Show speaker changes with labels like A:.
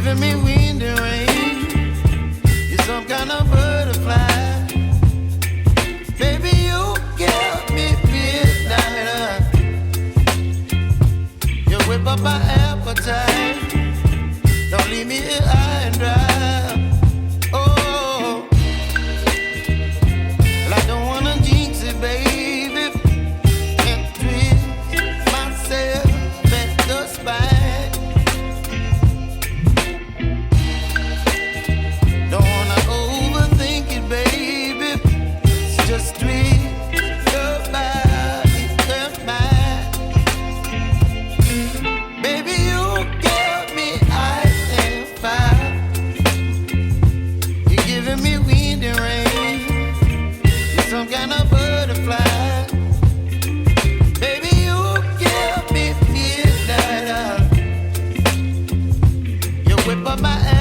A: giving me wind and rain. You're some kind of butterfly. Baby, you give me midnight. You whip up my appetite. Don't leave me here.